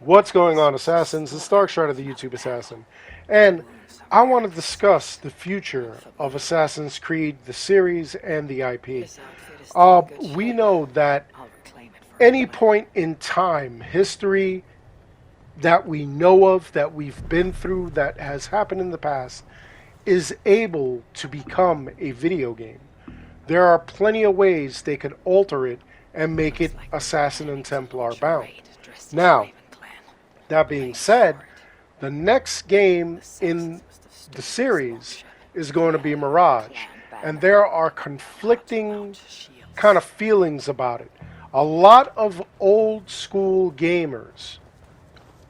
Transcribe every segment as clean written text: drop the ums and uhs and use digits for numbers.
What's going on, Assassins? It's Dark Strider, the YouTube Assassin. And I want to discuss the future of Assassin's Creed, the series, and the IP. We know that any point in time, history that we know of, that we've been through, that has happened in the past, is able to become a video game. There are plenty of ways they could alter it and make it Assassin and Templar bound. Now, that being said, the next game in the series is going to be Mirage, and there are conflicting kind of feelings about it. A lot of old school gamers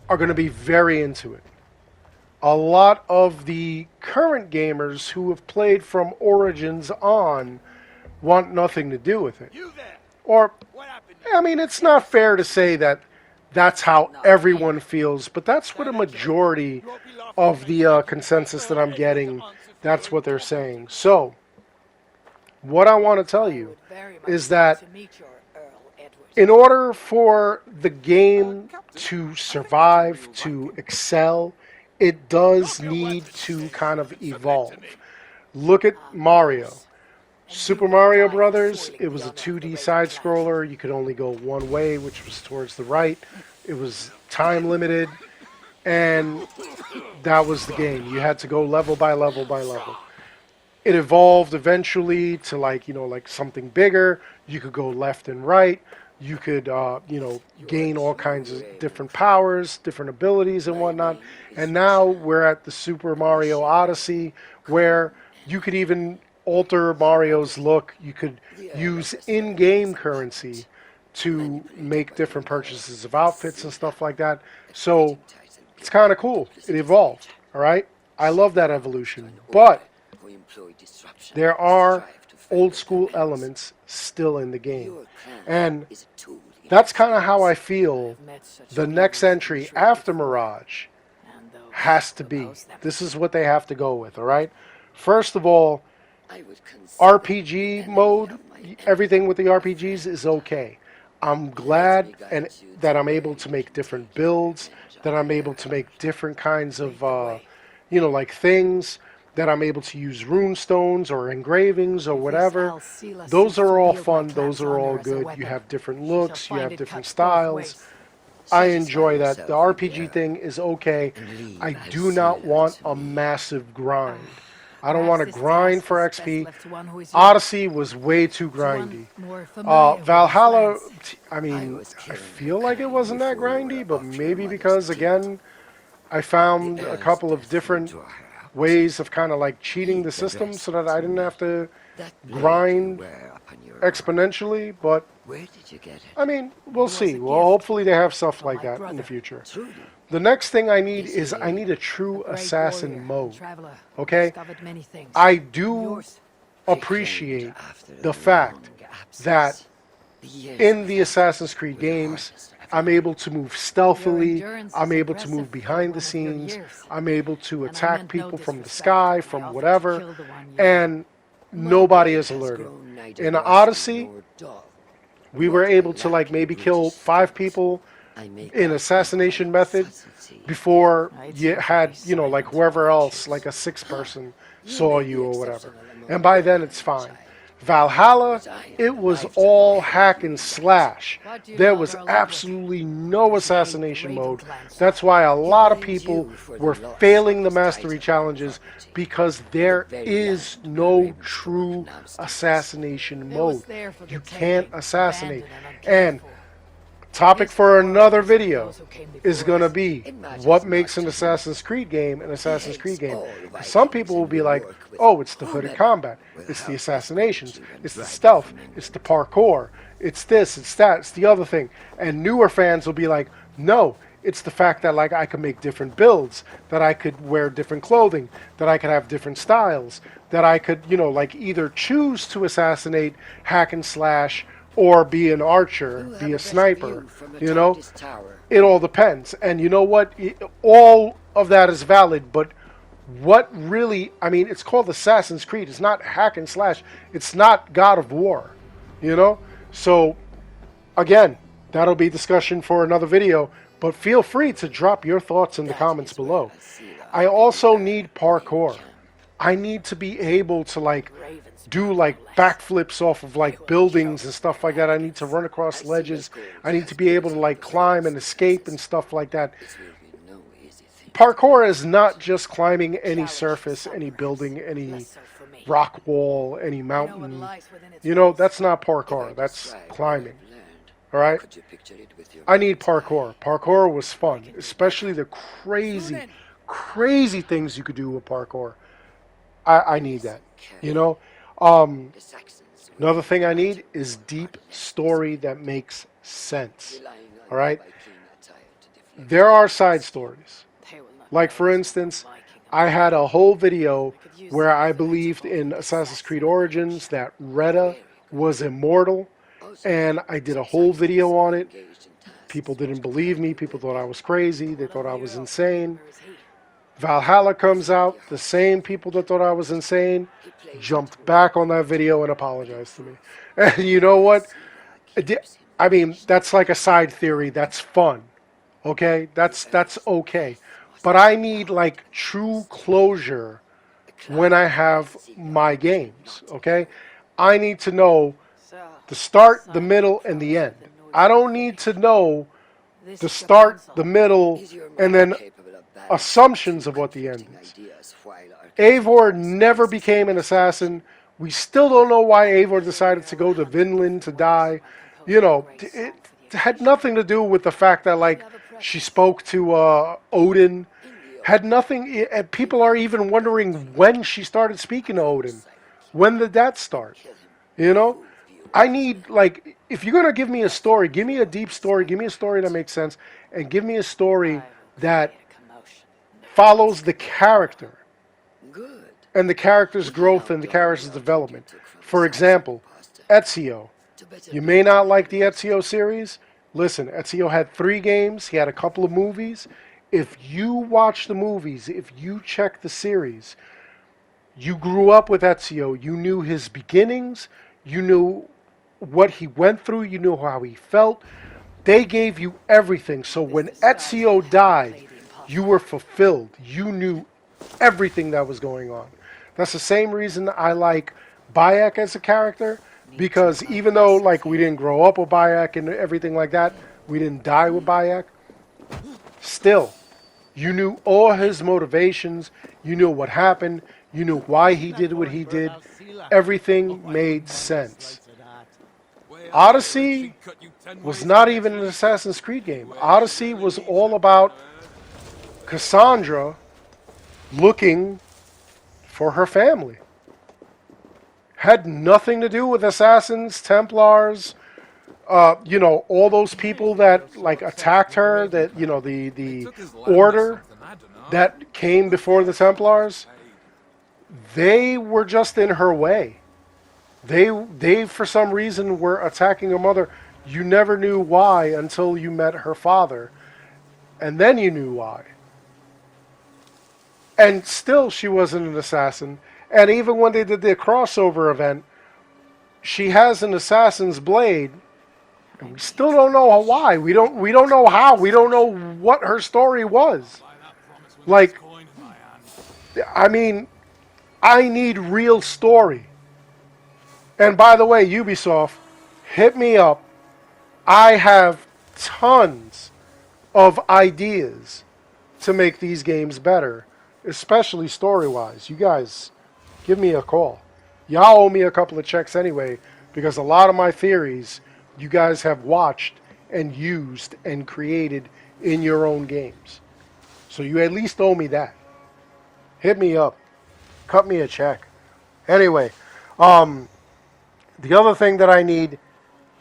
are going to be very into it. A lot of the current gamers who have played from Origins on want nothing to do with it. Or, I mean, it's not fair to say that that's how everyone feels, but that's what a majority of the consensus that I'm getting, that's what they're saying. So, what I want to tell you is that in order for the game to survive, to excel, it does need to kind of evolve. Look at Mario. Super Mario Brothers, it was a 2D side-scroller. You could only go one way, which was towards the right. It was time limited, and that was the game. You had to go level by level by level. It evolved eventually to like something bigger. You could go left and right. You could, gain all kinds of different powers, different abilities and whatnot. And now we're at the Super Mario Odyssey, where you could even alter Mario's look. You could use in-game currency to make different purchases of outfits and stuff like that. So it's kind of cool. It evolved, all right? I love that evolution. But there are old school elements still in the game. And that's kind of how I feel the next entry after Mirage has to be. This is what they have to go with, all right? First of all, RPG mode, everything with the RPGs is okay. I'm glad that I'm able to make different builds, that I'm able to make different kinds of, things, that I'm able to use rune stones or engravings or whatever. Those are all fun. Those are all good. You have different looks. You have different styles. I enjoy that. The RPG thing is okay. I do not want a massive grind. I don't want to grind for XP. Odyssey was way too grindy. Valhalla, I mean, I feel like it wasn't that grindy, but maybe because, again, I found a couple of different ways of kind of like cheating the system so that I didn't have to grind exponentially. But, I mean, we'll see. Well, hopefully they have stuff like that in the future. The next thing I need is I need a true assassin mode, okay? I do appreciate the fact that in the Assassin's Creed games, I'm able to move stealthily, I'm able to move behind the scenes, I'm able to attack people from the sky, from whatever, and nobody is alerted. In Odyssey, we were able to like maybe kill 5 people in assassination method before you had, like whoever else, like a 6th person saw you or whatever. And by then it's fine. Valhalla, it was all hack and slash. There was absolutely no assassination mode. That's why a lot of people were failing the mastery challenges, because there is no true assassination mode. You can't assassinate. And topic for another video is going to be what makes an Assassin's Creed game an Assassin's Creed game. Some people will be like, oh, it's the hooded combat, it's the assassinations, it's the stealth, it's the parkour, it's this, it's that, it's the other thing. And newer fans will be like, no, it's the fact that like I can make different builds, that I could wear different clothing, that I could have different styles, that I could, like either choose to assassinate, hack and slash, or be an archer, be a sniper, It all depends. And you know what? All of that is valid, but what really, I mean, it's called Assassin's Creed. It's not hack and slash. It's not God of War, So, again, that'll be discussion for another video. But feel free to drop your thoughts in the comments below. I also need parkour. I need to be able to like do like backflips off of like buildings and stuff like that. I need to run across ledges. I need to be able to like climb and escape and stuff like that. Parkour is not just climbing any surface, any building, any rock wall, any mountain. You know, that's not parkour. That's climbing. All right? I need parkour. Parkour was fun, especially the crazy, crazy things you could do with parkour. I need that. You know? Another thing I need is deep story that makes sense. All right? There are side stories. Like, for instance, I had a whole video where I believed in Assassin's Creed Origins that Retta was immortal, and I did a whole video on it. People didn't believe me. People thought I was crazy. They thought I was insane. Valhalla comes out. The same people that thought I was insane jumped back on that video and apologized to me. And you know what? I mean, that's like a side theory. That's fun. Okay? That's okay. But I need like true closure when I have my games, okay? I need to know the start, the middle, and the end. I don't need to know the start, the middle, and then assumptions of what the end is. Eivor never became an assassin. We still don't know why Eivor decided to go to Vinland to die. You know, it had nothing to do with the fact that, like, she spoke to Odin. Had nothing. People are even wondering when she started speaking to Odin. When did that start? You know, I need, like, if you're gonna give me a story, give me a deep story. Give me a story that makes sense, and give me a story that follows the character and the character's growth and the character's development. For example, Ezio. You may not like the Ezio series. Listen, Ezio had 3 games. He had a couple of movies. If you watch the movies, if you check the series, you grew up with Ezio. You knew his beginnings. You knew what he went through. You knew how he felt. They gave you everything. So when Ezio died, you were fulfilled. You knew everything that was going on. That's the same reason I like Bayek as a character. Because even though, like, we didn't grow up with Bayek and everything like that, we didn't die with Bayek, still, you knew all his motivations, you knew what happened, you knew why he did what he did. Everything made sense. Odyssey was not even an Assassin's Creed game. Odyssey was all about Cassandra looking for her family. Had nothing to do with Assassins, Templars, you know, all those people that, like, attacked her, that, you know, the order that came before the Templars, they were just in her way. They for some reason were attacking her mother. You never knew why until you met her father, and then you knew why. And still, she wasn't an assassin. And even when they did the crossover event, she has an assassin's blade. And we still don't know why. We don't know how. We don't know what her story was. Like, I mean, I need real story. And by the way, Ubisoft, hit me up. I have tons of ideas to make these games better, especially story-wise. You guys, give me a call. Y'all owe me a couple of checks anyway, because a lot of my theories you guys have watched and used and created in your own games. So you at least owe me that. Hit me up. Cut me a check. Anyway, the other thing that I need,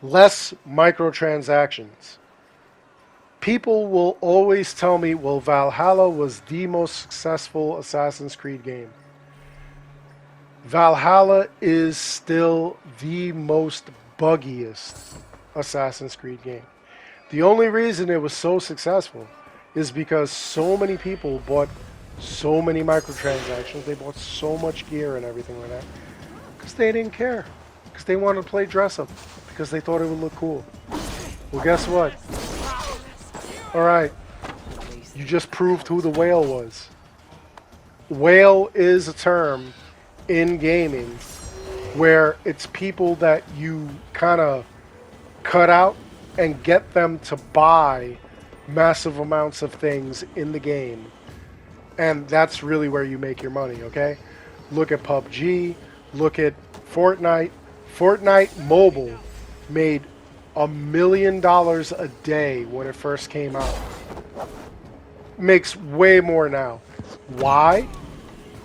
less microtransactions. People will always tell me, well, Valhalla was the most successful Assassin's Creed game. Valhalla is still the most buggiest Assassin's Creed game. The only reason it was so successful is because so many people bought so many microtransactions. They bought so much gear and everything like that. Because they didn't care. Because they wanted to play dress up. Because they thought it would look cool. Well, guess what? All right, you just proved who the whale was. Whale is a term in gaming where it's people that you kind of cut out and get them to buy massive amounts of things in the game. And that's really where you make your money, okay? Look at PUBG, look at Fortnite. Fortnite Mobile made $1 million a day when it first came out. Makes way more now. Why?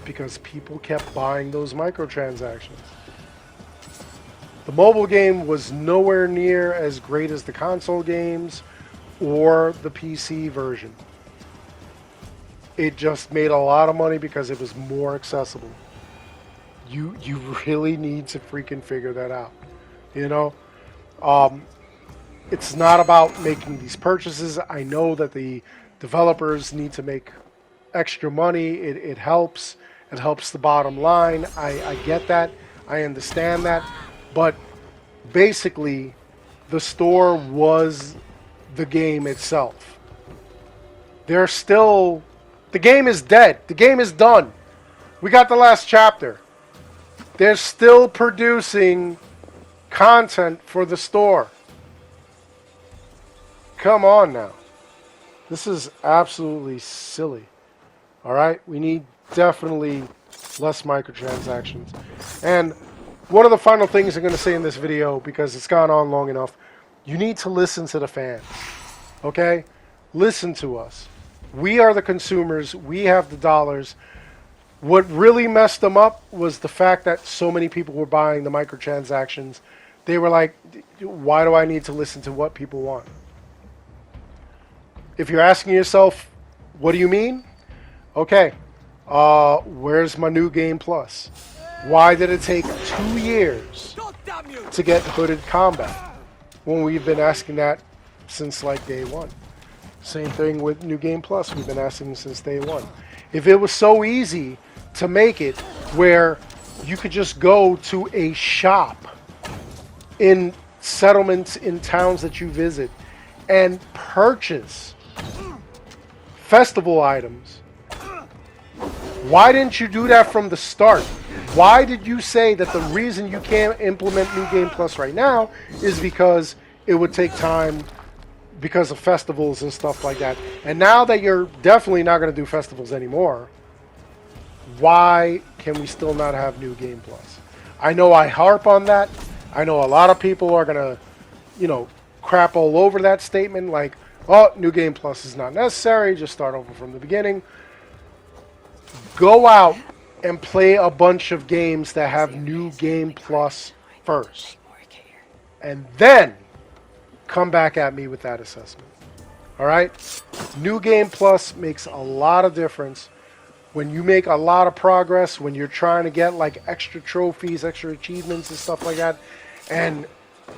Because people kept buying those microtransactions. The mobile game was nowhere near as great as the console games or the PC version. It just made a lot of money because it was more accessible. You really need to freaking figure that out. You know? It's not about making these purchases. I know that the developers need to make extra money. It helps. It helps the bottom line. I get that. I understand that. But basically, the store was the game itself. There's still... The game is dead. The game is done. We got the last chapter. They're still producing content for the store. Come on now. This is absolutely silly. Alright? We need definitely less microtransactions. And one of the final things I'm going to say in this video, because it's gone on long enough, you need to listen to the fans. Okay? Listen to us. We are the consumers. We have the dollars. What really messed them up was the fact that so many people were buying the microtransactions. They were like, why do I need to listen to what people want? If you're asking yourself, what do you mean? Okay, where's my new game plus? Why did it take 2 years to get hooded combat when we've been asking that since like day one? Same thing with New Game Plus. We've been asking since day one. If it was so easy to make it where you could just go to a shop in settlements in towns that you visit and purchase festival items, why didn't you do that from the start? Why did you say that the reason you can't implement New Game Plus right now is because it would take time because of festivals and stuff like that? And now that you're definitely not going to do festivals anymore, why can we still not have New Game Plus? I know I harp on that. I know a lot of people are going to, crap all over that statement like, oh, New Game Plus is not necessary, just start over from the beginning. Go out and play a bunch of games that have New Game Plus first. And then come back at me with that assessment. Alright? New Game Plus makes a lot of difference. When you make a lot of progress, when you're trying to get like extra trophies, extra achievements and stuff like that, and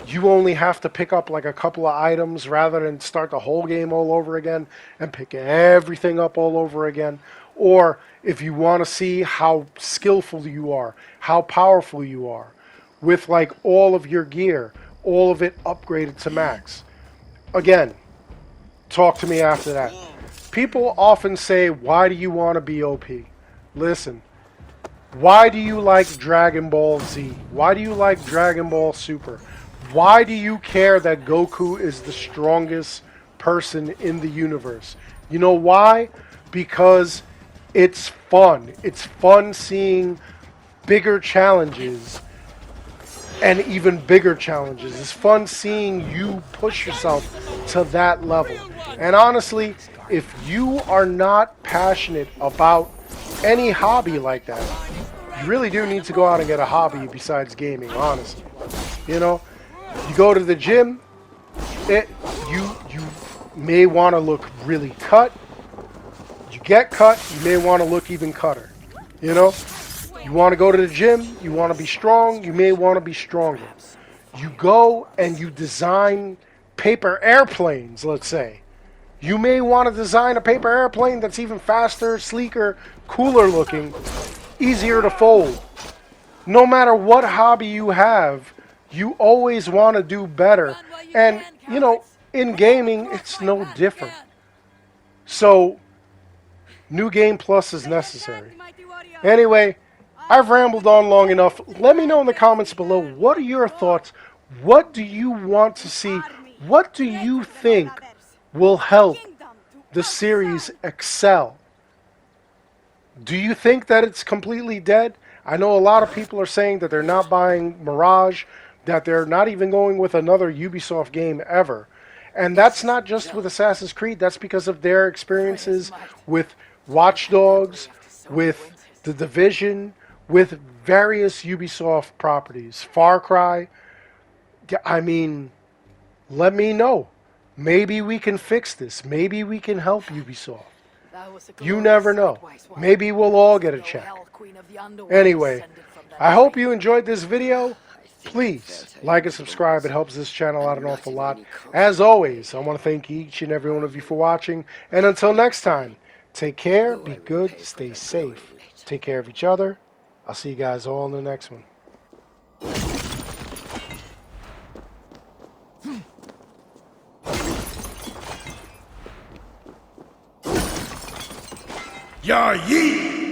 you only have to pick up like a couple of items rather than start the whole game all over again and pick everything up all over again. Or if you want to see how skillful you are, how powerful you are, with like all of your gear, all of it upgraded to max. Again, talk to me after that. People often say, why do you want to be OP? Listen, why do you like Dragon Ball Z? Why do you like Dragon Ball Super? Why do you care that Goku is the strongest person in the universe? You know why? Because it's fun. It's fun seeing bigger challenges and even bigger challenges. It's fun seeing you push yourself to that level. And honestly, if you are not passionate about any hobby like that, you really do need to go out and get a hobby besides gaming, honestly. You go to the gym, you may want to look really cut. You get cut, you may want to look even cutter. You want to go to the gym, you want to be strong, you may want to be stronger. You go and you design paper airplanes, let's say. You may want to design a paper airplane that's even faster, sleeker, cooler looking, easier to fold. No matter what hobby you have, you always want to do better. And, in gaming, it's no different. So, New Game Plus is necessary. Anyway, I've rambled on long enough. Let me know in the comments below, what are your thoughts? What do you want to see? What do you think will help the series excel? Do you think that it's completely dead? I know a lot of people are saying that they're not buying Mirage, that they're not even going with another Ubisoft game ever. And that's not just with Assassin's Creed, that's because of their experiences with Watch Dogs, with The Division, with various Ubisoft properties. Far Cry. I mean, let me know. Maybe we can fix this. Maybe we can help Ubisoft. You never know. Maybe we'll all get a check. Anyway, I hope you enjoyed this video. Please like and subscribe. It helps this channel out an awful lot. As always, I want to thank each and every one of you for watching. And until next time, take care, be good, stay safe. Take care of each other. I'll see you guys all in the next one. Ya Yeet!